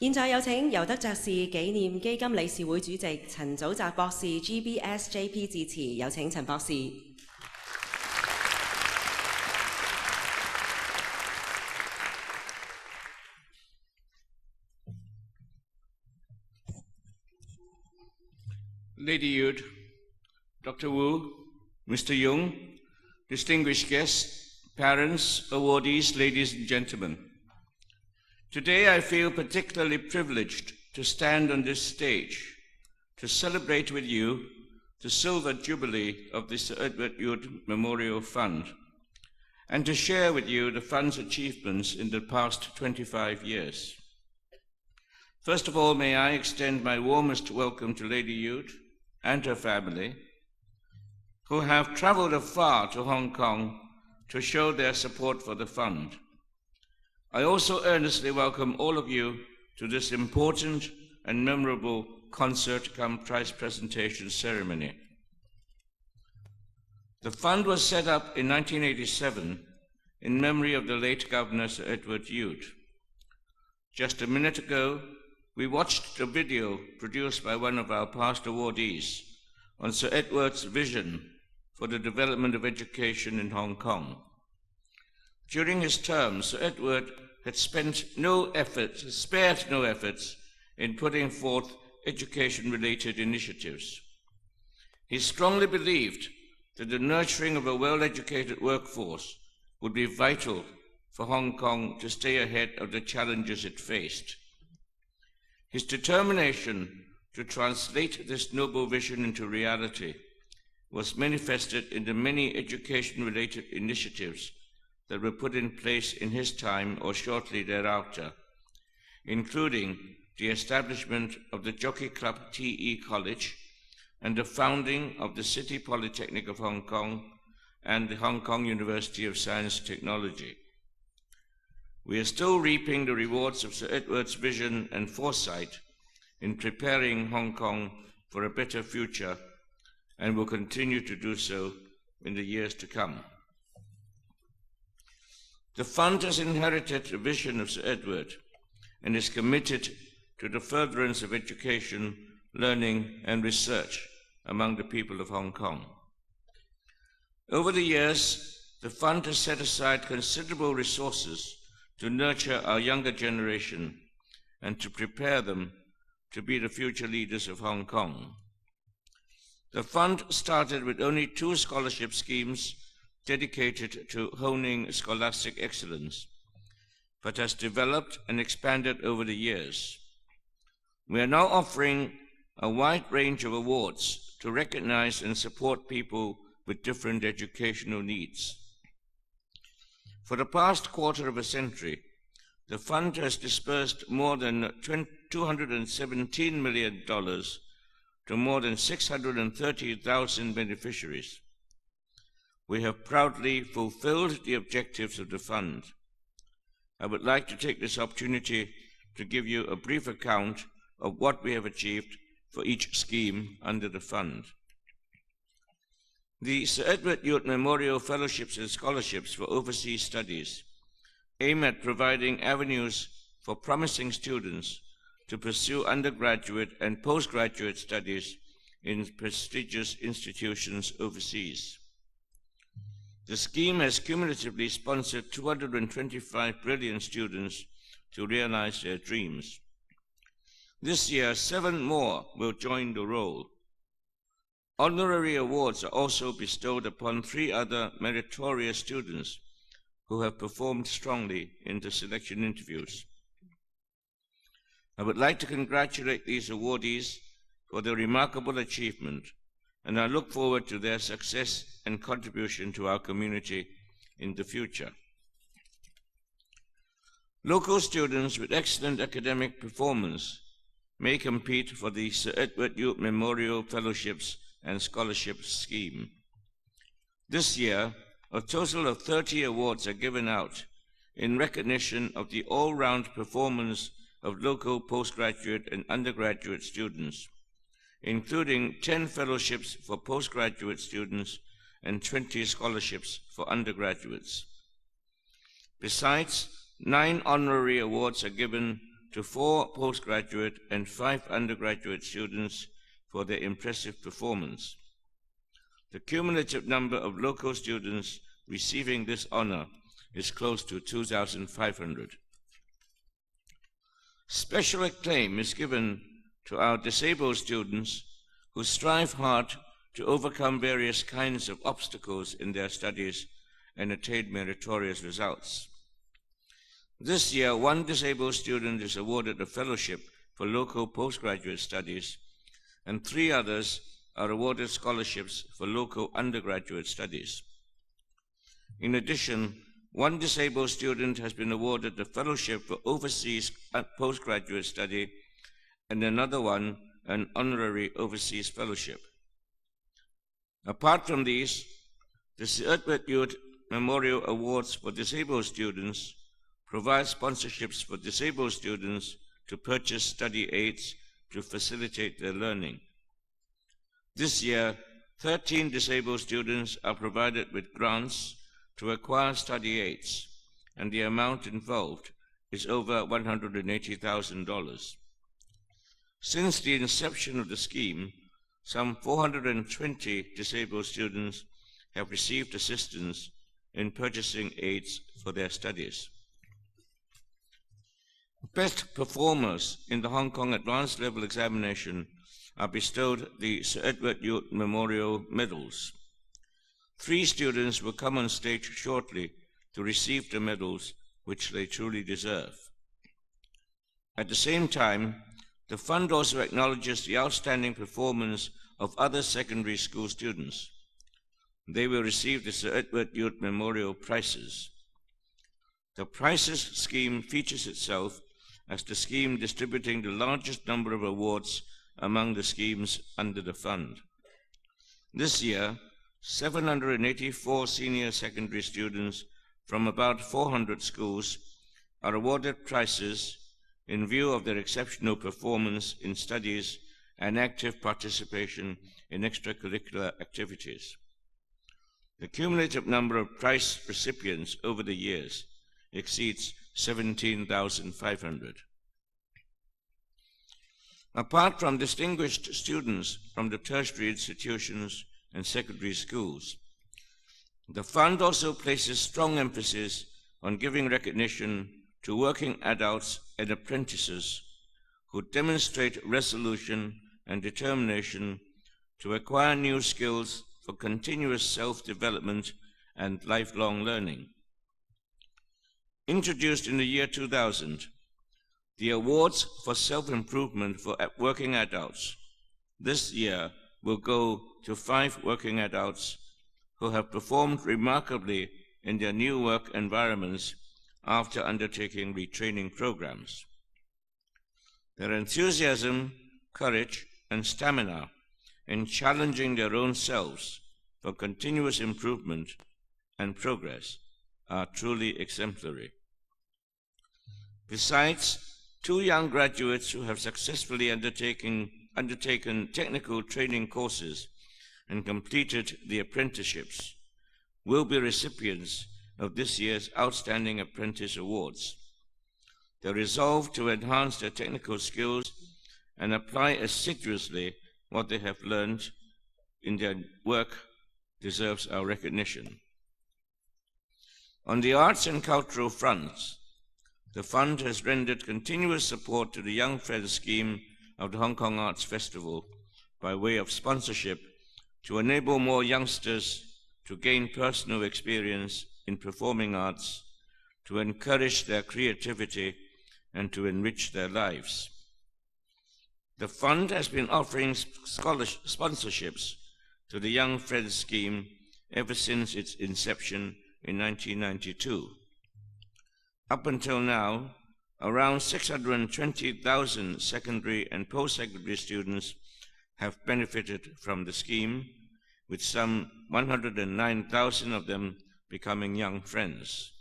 現在有請尤德爵士紀念基金理事會主席陳祖澤博士 GBS JP 致辭，有請陳博士。Lady Youde, Dr. Wu, Mr. Jung, distinguished guests, parents, awardees, ladies and gentlemen. Today I feel particularly privileged to stand on this stage to celebrate with you the silver jubilee of the Sir Edward Youde Memorial Fund and to share with you the fund's achievements in the past 25 years. First of all, may I extend my warmest welcome to Lady Youde and her family, who have traveled afar to Hong Kong to show their support for the fund. I also earnestly welcome all of you to this important and memorable concert-cum-prize presentation ceremony. The fund was set up in 1987 in memory of the late Governor Sir Edward Youde. Just a minute ago, we watched a video produced by one of our past awardees on Sir Edward's vision for the development of education in Hong Kong. During his term, Sir Edward had spared no efforts in putting forth education-related initiatives. He strongly believed that the nurturing of a well-educated workforce would be vital for Hong Kong to stay ahead of the challenges it faced. His determination to translate this noble vision into reality was manifested in the many education-related initiatives that were put in place in his time or shortly thereafter, including the establishment of the Jockey Club TE College and the founding of the City Polytechnic of Hong Kong and the Hong Kong University of Science and Technology. We are still reaping the rewards of Sir Edward's vision and foresight in preparing Hong Kong for a better future, and will continue to do so in the years to come. The fund has inherited the vision of Sir Edward and is committed to the furtherance of education, learning, and research among the people of Hong Kong. Over the years, the fund has set aside considerable resources to nurture our younger generation and to prepare them to be the future leaders of Hong Kong. The fund started with only 2 scholarship schemes dedicated to honing scholastic excellence, but has developed and expanded over the years. We are now offering a wide range of awards to recognize and support people with different educational needs. For the past quarter of a century, the fund has disbursed more than $217 million to more than 630,000 beneficiaries. We have proudly fulfilled the objectives of the fund. I would like to take this opportunity to give you a brief account of what we have achieved for each scheme under the fund. The Sir Edward Youde Memorial Fellowships and Scholarships for Overseas Studies aim at providing avenues for promising students to pursue undergraduate and postgraduate studies in prestigious institutions overseas. The scheme has cumulatively sponsored 225 brilliant students to realize their dreams. This year, 7 more will join the roll. Honorary awards are also bestowed upon 3 other meritorious students who have performed strongly in the selection interviews. I would like to congratulate these awardees for their remarkable achievement, and I look forward to their success and contribution to our community in the future. Local students with excellent academic performance may compete for the Sir Edward Youde Memorial Fellowships and Scholarships Scheme. This year, a total of 30 awards are given out in recognition of the all-round performance of local postgraduate and undergraduate students, including 10 fellowships for postgraduate students and 20 scholarships for undergraduates. Besides, 9 honorary awards are given to 4 postgraduate and 5 undergraduate students for their impressive performance. The cumulative number of local students receiving this honor is close to 2,500. Special acclaim is given to our disabled students who strive hard to overcome various kinds of obstacles in their studies and attain meritorious results. This year, 1 disabled student is awarded a fellowship for local postgraduate studies, and 3 others are awarded scholarships for local undergraduate studies. In addition, 1 disabled student has been awarded a fellowship for overseas postgraduate study, and another one an honorary overseas fellowship. Apart from these, the Youde Memorial Awards for disabled students provide sponsorships for disabled students to purchase study aids to facilitate their learning. This year, 13 disabled students are provided with grants to acquire study aids, and the amount involved is over $180,000. Since the inception of the scheme, some 420 disabled students have received assistance in purchasing aids for their studies. Best performers in the Hong Kong Advanced Level Examination are bestowed the Sir Edward Youde Memorial Medals. 3 students will come on stage shortly to receive the medals, which they truly deserve. At the same time, the fund also acknowledges the outstanding performance of other secondary school students. They will receive the Sir Edward Youde Memorial Prizes. The prizes scheme features itself as the scheme distributing the largest number of awards among the schemes under the fund. This year, 784 senior secondary students from about 400 schools are awarded prizes in view of their exceptional performance in studies and active participation in extracurricular activities. The cumulative number of prize recipients over the years exceeds 17,500. Apart from distinguished students from the tertiary institutions and secondary schools, the fund also places strong emphasis on giving recognition to working adults and apprentices who demonstrate resolution and determination to acquire new skills for continuous self-development and lifelong learning. Introduced in the year 2000, the awards for self-improvement for working adults this year will go to 5 working adults who have performed remarkably in their new work environments after undertaking retraining programs. Their enthusiasm, courage, and stamina in challenging their own selves for continuous improvement and progress are truly exemplary. Besides, 2 young graduates who have successfully undertaken technical training courses and completed the apprenticeships will be recipients of this year's Outstanding Apprentice Awards. Their resolve to enhance their technical skills and apply assiduously what they have learned in their work deserves our recognition. On the arts and cultural fronts, the fund has rendered continuous support to the Young Friends scheme of the Hong Kong Arts Festival by way of sponsorship to enable more youngsters to gain personal experience in performing arts, to encourage their creativity, and to enrich their lives. The fund has been offering sponsorships to the Young Friends scheme ever since its inception in 1992. Up until now, around 620,000 secondary and post-secondary students have benefited from the scheme, with some 109,000 of them becoming young friends.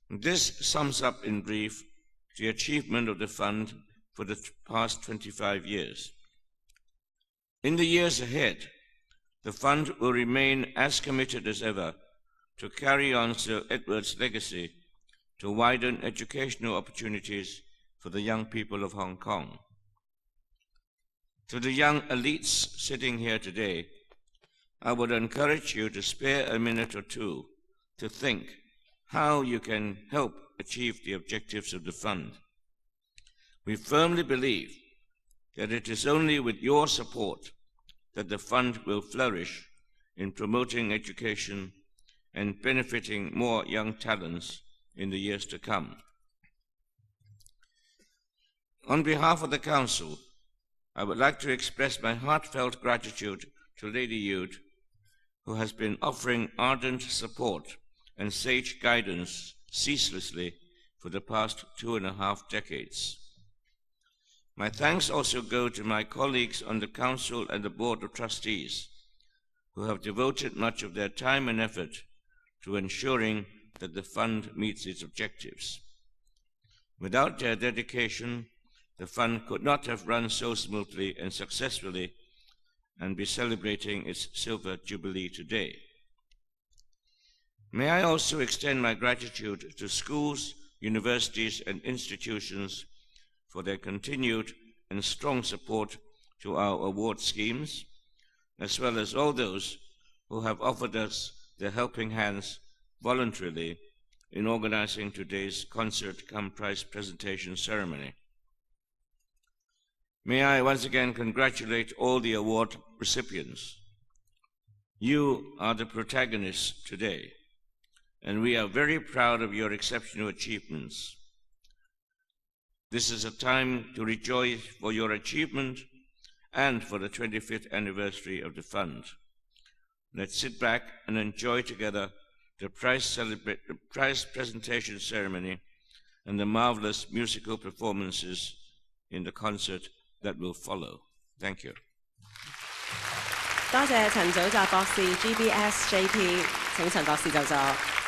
This sums up in brief the achievement of the fund for the past 25 years. In the years ahead, the fund will remain as committed as ever to carry on Sir Edward's legacy, to widen educational opportunities for the young people of Hong Kong. To the young elites sitting here today, I would encourage you to spare a minute or two to think how you can help achieve the objectives of the fund. We firmly believe that it is only with your support that the fund will flourish in promoting education and benefiting more young talents in the years to come. On behalf of the Council, I would like to express my heartfelt gratitude to Lady Youde, who has been offering ardent support and sage guidance ceaselessly for the past 2.5 decades. My thanks also go to my colleagues on the Council and the Board of Trustees, who have devoted much of their time and effort to ensuring that the fund meets its objectives. Without their dedication, the fund could not have run so smoothly and successfully and be celebrating its Silver Jubilee today. May I also extend my gratitude to schools, universities, and institutions for their continued and strong support to our award schemes, as well as all those who have offered us their helping hands voluntarily in organizing today's concert-cum-prize presentation ceremony. May I once again congratulate all the award recipients. You are the protagonists today, and we are very proud of your exceptional achievements. This is a time to rejoice for your achievement and for the 25th anniversary of the fund. Let's sit back and enjoy together the prize presentation ceremony and the marvelous musical performances in the concert that will follow. Thank you. 多謝陳祖澤博士 GBS JP， 請陳博士就座。